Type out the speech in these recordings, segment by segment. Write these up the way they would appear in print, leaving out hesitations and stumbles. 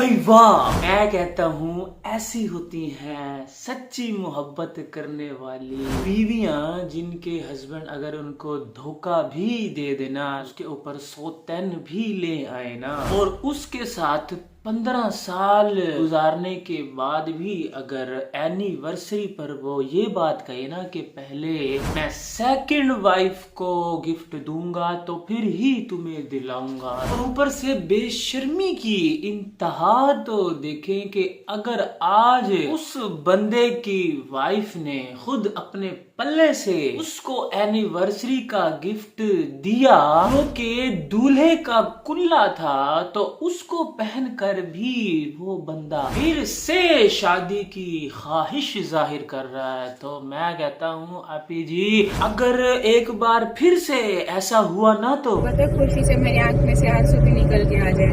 भाई वाह, मैं कहता हूँ ऐसी होती हैं सच्ची मोहब्बत करने वाली बीवियां जिनके हस्बैंड अगर उनको धोखा भी दे देना, उसके ऊपर सौतन भी ले आए ना, और उसके साथ 15 साल गुजारने के बाद भी अगर एनिवर्सरी पर वो ये बात कहे ना कि पहले मैं सेकंड वाइफ को गिफ्ट दूंगा तो फिर ही तुम्हें दिलाऊंगा, और ऊपर से बेशर्मी की इंतहा तो देखें कि अगर आज उस बंदे की वाइफ ने खुद अपने पल्ले से उसको एनिवर्सरी का गिफ्ट दिया जो कि दूल्हे का कुल्ला था, तो उसको पहनकर भी वो बंदा फिर से शादी की ख्वाहिश जाहिर कर रहा है, तो मैं कहता हूँ आपी जी अगर एक बार फिर से ऐसा हुआ ना तो मतलब खुशी से मेरी आंख में से आंसू भी निकल के आ जाए।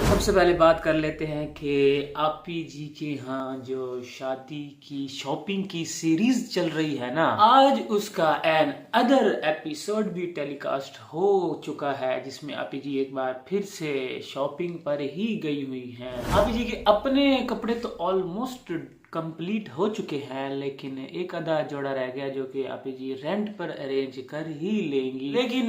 सबसे पहले बात कर लेते हैं कि आपी जी के यहाँ जो शादी की शॉपिंग की सीरीज चल रही है ना, आज उसका एन अदर एपिसोड भी टेलीकास्ट हो चुका है जिसमें आपी जी एक बार फिर से शॉपिंग पर ही गई हुई हैं। आपी जी के अपने कपड़े तो ऑलमोस्ट कंप्लीट हो चुके हैं, लेकिन एक आधा जोड़ा रह गया जो कि आप जी रेंट पर अरेंज कर ही लेंगी। लेकिन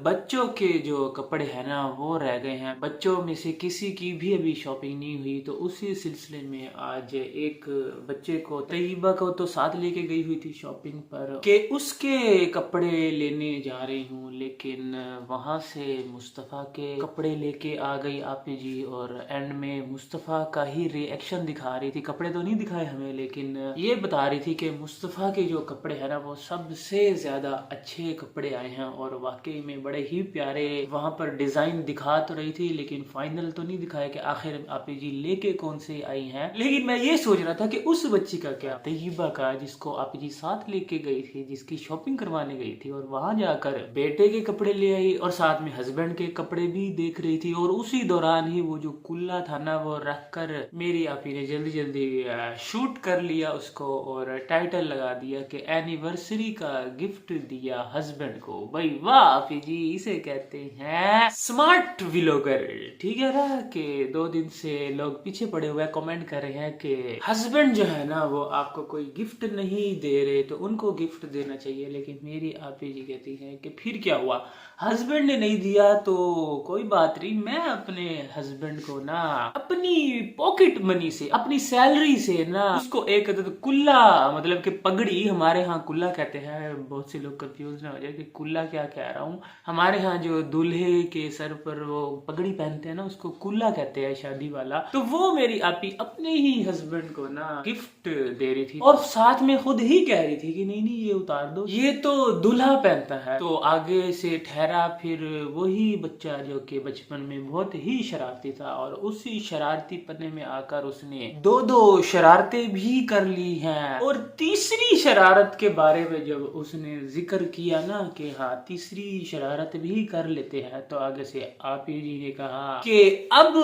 बच्चों के जो कपड़े हैं ना वो रह गए हैं, बच्चों में से किसी की भी अभी शॉपिंग नहीं हुई, तो उसी सिलसिले में आज एक बच्चे को तैयबा को तो साथ लेके गई हुई थी शॉपिंग पर कि उसके कपड़े लेने जा रही हूँ, लेकिन वहां से मुस्तफ़ा के कपड़े लेके आ गई आप जी, और एंड में मुस्तफ़ा का ही रिएक्शन दिखा रही थी, कपड़े तो नहीं दिखाए हमें, लेकिन ये बता रही थी कि मुस्तफ़ा के जो कपड़े हैं ना वो सबसे ज्यादा अच्छे कपड़े आए हैं, और वाकई में बड़े ही प्यारे वहां पर डिजाइन दिखा तो रही थी, लेकिन फाइनल तो नहीं दिखाया कि आखिर आप जी लेके कौन से आई हैं। लेकिन मैं ये सोच रहा था कि उस बच्ची का क्या, तैयबा का, जिसको आप जी साथ लेके गई थी, जिसकी शॉपिंग करवाने गई थी, और वहां जाकर बेटे के कपड़े ले आई और साथ में हस्बैंड के कपड़े भी देख रही थी, और उसी दौरान ही वो जो कुल्ला था ना वो रख कर मेरी आपी ने जल्दी जल्दी शूट कर लिया उसको और टाइटल लगा दिया कि एनिवर्सरी का गिफ्ट दिया हस्बैंड को। भाई वाह आपी जी, इसे कहते हैं स्मार्ट व्लॉगर। ठीक है ना, कि 2 दिन से लोग पीछे पड़े हुए कमेंट कर रहे हैं कि हस्बैंड जो है ना वो आपको कोई गिफ्ट नहीं दे रहे तो उनको गिफ्ट देना चाहिए, लेकिन मेरी आपी जी कहती है कि फिर क्या हुआ, हस्बैंड ने नहीं दिया तो कोई बात नहीं, मैं अपने हस्बैंड को ना अपनी पॉकेट मनी से, अपनी सैलरी से ना उसको एक कुल्ला, मतलब कि पगड़ी, हमारे यहाँ कुल्ला कहते हैं, बहुत से लोग कंफ्यूज ना हो जाए कि कुल्ला क्या कह रहा हूँ, हमारे यहाँ जो दूल्हे के सर पर वो पगड़ी पहनते हैं ना उसको कुल्ला कहते हैं, शादी वाला, तो वो मेरी आपी अपने ही हस्बैंड को ना गिफ्ट दे रही थी, और साथ में खुद ही कह रही थी कि नहीं नहीं ये उतार दो, ये तो दूल्हा पहनता है। तो आगे से ठहरा फिर वही बच्चा जो कि बचपन में बहुत ही शरारती था, और उसी शरारती पन्ने में आकर उसने 2 शरारतें भी कर ली हैं, और तीसरी शरारत के बारे में जब उसने जिक्र किया ना कि हाँ तीसरी शरारत भी कर लेते हैं, तो आगे से आपी जी ने कहा कि अब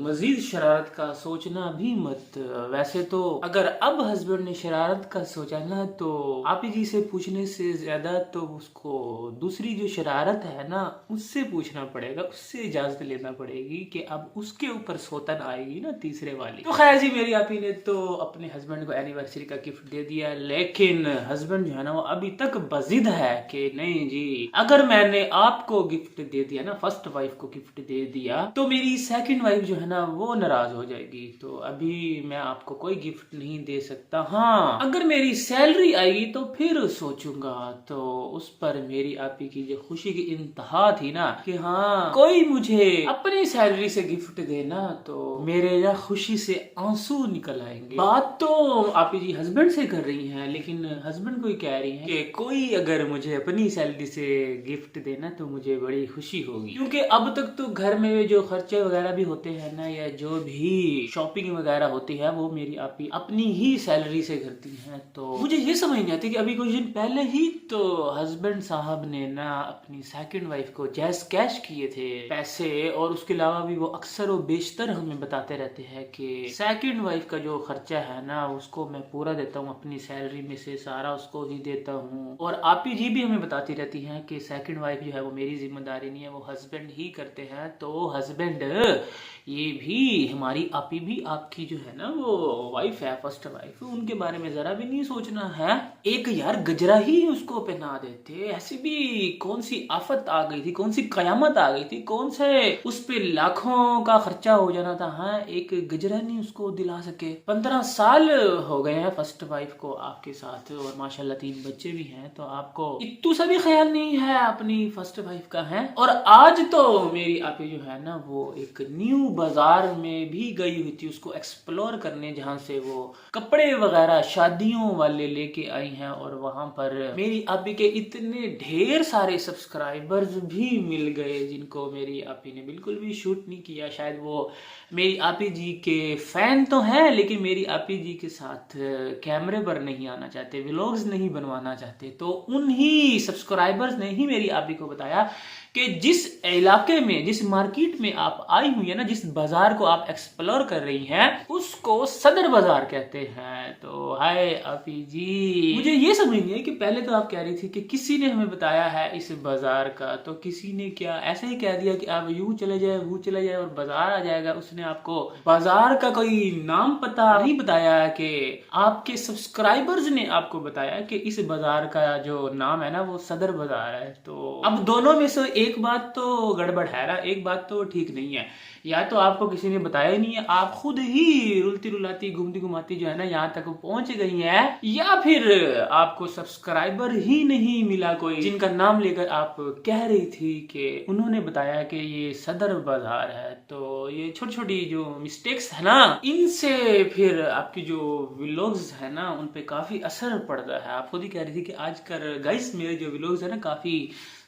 मजीद शरारत का सोचना भी मत, वैसे तो अगर अब हस्बैंड ने शरारत का सोचा ना तो आपी जी से पूछने से ज्यादा तो उसको दूसरी जो शरारत है ना उससे पूछना पड़ेगा, उससे इजाजत लेना पड़ेगी कि अब उसके ऊपर सौतन आएगी ना तीसरे वाली। तो खैर जी, मेरी आपी ने तो अपने हस्बैंड को एनिवर्सरी का गिफ्ट दे दिया, लेकिन हस्बैंड जो है ना वो अभी तक बजिद है कि नहीं जी, अगर मैंने आपको गिफ्ट दे दिया ना, फर्स्ट वाइफ को गिफ्ट दे दिया, तो मेरी सेकंड वाइफ जो है ना वो नाराज हो जाएगी, तो अभी मैं आपको कोई गिफ्ट नहीं दे सकता, हाँ अगर मेरी सैलरी आएगी तो फिर सोचूंगा। तो उस पर मेरी आपी की जो खुशी की इंतहा थी ना कि हाँ कोई मुझे अपनी सैलरी से गिफ्ट देना, तो मेरे ना खुशी से आंसू निकल आएंगे। बात तो आपी जी हस्बैंड से कर रही हैं, लेकिन हस्बैंड को ही कह रही हैं कि कोई अगर मुझे अपनी सैलरी से गिफ्ट देना तो मुझे बड़ी खुशी होगी, क्योंकि अब तक तो घर में जो खर्चे वगैरह भी होते हैं ना, या जो भी शॉपिंग वगैरह होती है वो मेरी आपी अपनी ही सैलरी से करती हैं। तो मुझे ये समझ नहीं आती कि अभी कुछ दिन पहले ही तो हस्बैंड साहब ने ना अपनी सेकंड वाइफ को जैस कैश किए थे पैसे, और उसके अलावा भी वो अक्सर और बेशतर हमें बताते रहते हैं कि सेकंड वाइफ का जो खर्चा खर्चा है ना उसको मैं पूरा देता हूँ, अपनी सैलरी में से सारा उसको ही देता हूँ। और आपी जी भी हमें बताती रहती हैं कि सेकंड वाइफ जो है वो मेरी जिम्मेदारी नहीं है, वो हस्बैंड ही करते हैं। तो हस्बैंड ये भी हमारी आपी भी आपकी जो है ना वो वाइफ है, फर्स्ट वाइफ, उनके बारे में जरा भी नहीं सोचना है। एक यार गजरा ही उसको पहना देते, ऐसी भी कौन सी आफत आ गई थी, कौन सी कयामत आ गई थी, कौन से उस पे लाखों का खर्चा हो जाना था। हाँ, एक गजरा नहीं उसको दिला सके। 15 साल हो गए हैं फर्स्ट वाइफ को आपके साथ, और माशाल्लाह 3 बच्चे भी हैं। तो आपको इतू सा भी ख्याल नहीं है अपनी फर्स्ट वाइफ का है। और आज तो मेरी आपी जो है ना वो एक न्यू बाजार में भी गई हुई थी उसको एक्सप्लोर करने, जहाँ से वो कपड़े वगैरह शादियों वाले लेके आई हैं। और वहां पर मेरी आपी के इतने ढेर सारे सब्सक्राइबर्स भी मिल गए जिनको मेरी आपी ने बिल्कुल भी शूट नहीं किया। शायद वो मेरी आपी जी के फैन तो हैं लेकिन मेरी आपी जी के साथ कैमरे पर नहीं आना चाहते, व्लॉग्स नहीं बनवाना चाहते। तो उन्हीं सब्सक्राइबर्स ने ही मेरी आपी को बताया कि जिस इलाके में, जिस मार्केट में आप आई हुई है ना, जिस बाजार को आप एक्सप्लोर कर रही हैं, उसको सदर बाजार कहते हैं। तो हाय आपी जी, मुझे ये समझ नहीं है कि पहले तो आप कह रही थी कि किसी ने हमें बताया है इस बाजार का, तो किसी ने क्या ऐसे ही कह दिया कि आप यूं चले जाए वो चले जाए और बाजार आ जाएगा। उसने आपको बाजार का कोई नाम पता नहीं बताया कि आपके सब्सक्राइबर्स ने आपको बताया कि इस बाजार का जो नाम है ना वो सदर बाजार है। तो अब दोनों में से एक बात तो गड़बड़ है ना, एक बात तो ठीक नहीं है। या तो आपको किसी ने बताया ही नहीं है, आप खुद ही रुलती रुलाती घूमती घुमाती जो है ना यहाँ तक पहुंच गई है, या फिर आपको सब्सक्राइबर ही नहीं मिला कोई जिनका नाम लेकर आप कह रही थी कि उन्होंने बताया कि ये सदर बाजार है। तो ये छोटी छोटी जो मिस्टेक्स है ना, इनसे फिर आपकी जो व्लॉग्स है ना उन पे काफी असर पड़ता है। आप खुद ही कह रही थी कि आजकल गाइस मेरे जो व्लॉग्स है ना काफी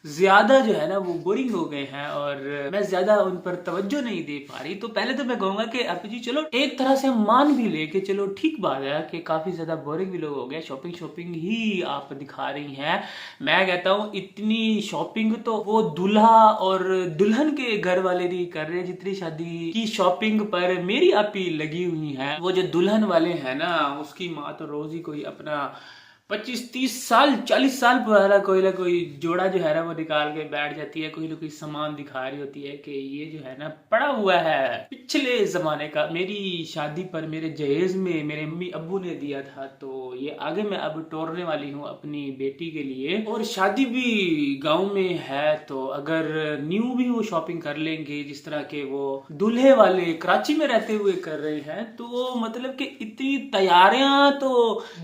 ज्यादा जो है ना वो बोरिंग हो गए हैं और मैं ज्यादा उन पर तवज्जो नहीं दे पा रही। तो पहले तो मैं कहूंगा कि आप जी चलो एक तरह से मान भी ले कि चलो ठीक बात है कि काफी ज्यादा बोरिंग भी लोग हो गए, शॉपिंग ही आप दिखा रही हैं। मैं कहता हूँ इतनी शॉपिंग तो वो दूल्हा और दुल्हन के घर वाले नहीं कर रहे जितनी शादी की शॉपिंग पर मेरी आपी लगी हुई है। वो जो दुल्हन वाले हैं ना उसकी माँ तो रोज ही कोई अपना 25-30 साल 40 साल पुराना कोई ना कोई जोड़ा जो है ना वो निकाल के बैठ जाती है, कोई ना कोई सामान दिखा रही होती है कि ये जो है ना पड़ा हुआ है पिछले जमाने का, मेरी शादी पर मेरे जहेज में मेरे मम्मी अब्बू ने दिया था, तो ये आगे मैं अब तोड़ने वाली हूँ अपनी बेटी के लिए। और शादी भी गाँव में है तो अगर न्यू भी वो शॉपिंग कर लेंगे जिस तरह के वो दूल्हे वाले कराची में रहते हुए कर रहे हैं, तो मतलब कि इतनी तैयारियां तो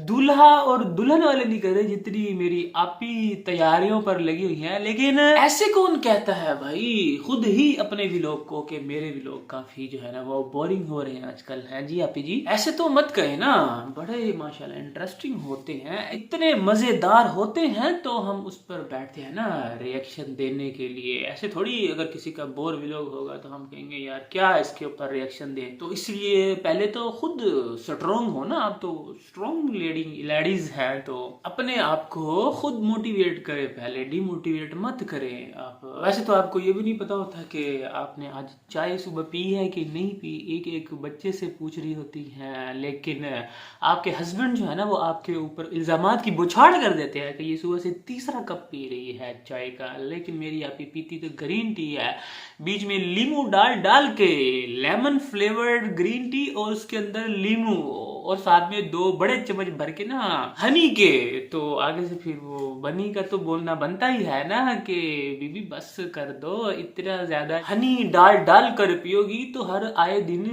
दूल्हा और दुल्हन वाले नहीं कर रहे जितनी मेरी आपी तैयारियों पर लगी हुई हैं। लेकिन ऐसे कौन कहता है भाई खुद ही अपने व्लॉग को कि मेरे व्लॉग काफी जो है ना वो बोरिंग हो रहे हैं आजकल। है जी आपी जी, ऐसे तो मत कहे ना, बड़े माशाल्लाह इंटरेस्टिंग होते हैं, इतने मजेदार होते हैं, तो हम उस पर बैठते हैं ना रिएक्शन देने के लिए। ऐसे थोड़ी अगर किसी का बोर व्लॉग होगा तो हम कहेंगे यार क्या इसके ऊपर रिएक्शन दे। तो इसलिए पहले तो खुद स्ट्रॉन्ग हो ना, आप तो स्ट्रॉन्ग लेडीज है, तो अपने आप को खुद मोटिवेट करें, पहले डिमोटिवेट मत करें आप। वैसे तो आपको ये भी नहीं पता होता कि आपने आज चाय सुबह पी है कि नहीं पी, एक एक बच्चे से पूछ रही होती हैं। लेकिन आपके हस्बैंड जो है ना वो आपके ऊपर इल्जामात की बौछार कर देते हैं कि ये सुबह से तीसरा कप पी रही है चाय का। लेकिन मेरी आपी पीती तो ग्रीन टी है, बीच में लीमू डाल के लेमन फ्लेवर्ड ग्रीन टी और उसके अंदर लीमू और साथ में 2 बड़े चम्मच भर के ना हनी के। तो आगे से फिर वो बनी का तो बोलना बनता ही है ना कि बीबी बस कर दो, इतना ज्यादा हनी डाल कर पियोगी तो हर आए दिन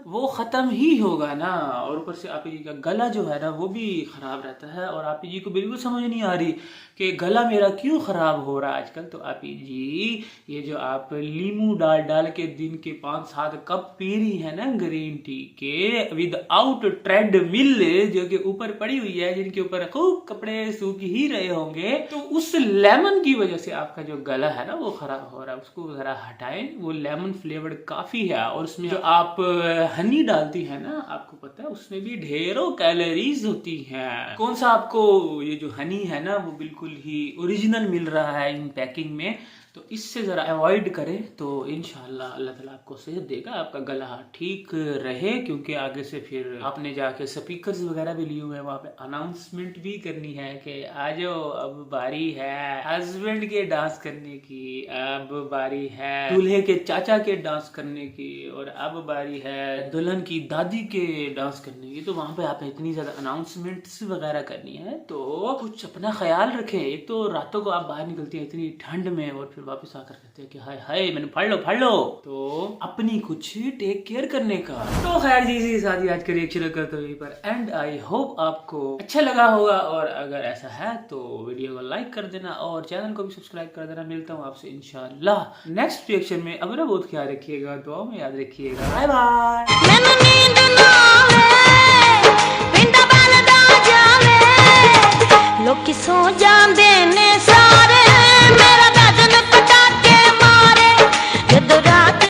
वो खत्म ही होगा ना। और ऊपर से आपी जी का गला जो है ना वो भी खराब रहता है और आपी जी को बिल्कुल समझ नहीं आ रही कि गला मेरा क्यों खराब हो रहा है आजकल। तो आपी जी ये जो आप लीमू डाल के दिन के 5-7 कप पी रही है ना ग्रीन टी के विदाउट ट्रेडमिल जो कि ऊपर पड़ी हुई है, जिनके ऊपर खूब कपड़े सूख ही रहे होंगे, तो उस लेमन की वजह से आपका जो गला है ना वो खराब हो रहा है। उसको जरा हटाएं, वो लेमन फ्लेवर्ड काफी है। और उसमें जो आप हनी डालती है ना, आपको पता है उसमें भी ढेरों कैलोरीज होती हैं। कौन सा आपको ये जो हनी है ना वो बिल्कुल ही ओरिजिनल मिल रहा है इन पैकिंग में, तो इससे ज़रा अवॉइड करें तो इंशाल्लाह अल्लाह ताला आपको सेहत देगा, आपका गला ठीक रहे। क्योंकि आगे से फिर आपने हमने जाके स्पीकर्स वगैरह भी लिए हुए हैं, वहाँ पे अनाउंसमेंट भी करनी है कि आ जाओ, अब बारी है हस्बैंड के डांस करने की, अब बारी है दूल्हे के चाचा के डांस करने की, और अब बारी है दुल्हन की दादी के डांस करने की। तो वहाँ पे आप इतनी ज्यादा अनाउंसमेंट्स वगैरह करनी है, तो कुछ अपना ख्याल रखें। एक तो रातों को आप बाहर निकलती हैं इतनी ठंड में, और फिर वापस आकर कहते हैं कि हाय हाय मैंने फाड़ लो, तो अपनी कुछ टेक केयर करने का। तो खैर जी, इसी के साथ ही आज का रिएक्शन करते हुए पर एंड आई होप आपको अच्छा लगा होगा, और अगर ऐसा है तो वीडियो को लाइक कर देना और चैनल को भी सब्सक्राइब कर देना। मिलता हूँ आपसे इंशाल्लाह नेक्स्ट रिएक्शन में। अपना बहुत ख्याल रखिएगा, दुआ में याद रखिएगा। Bye bye.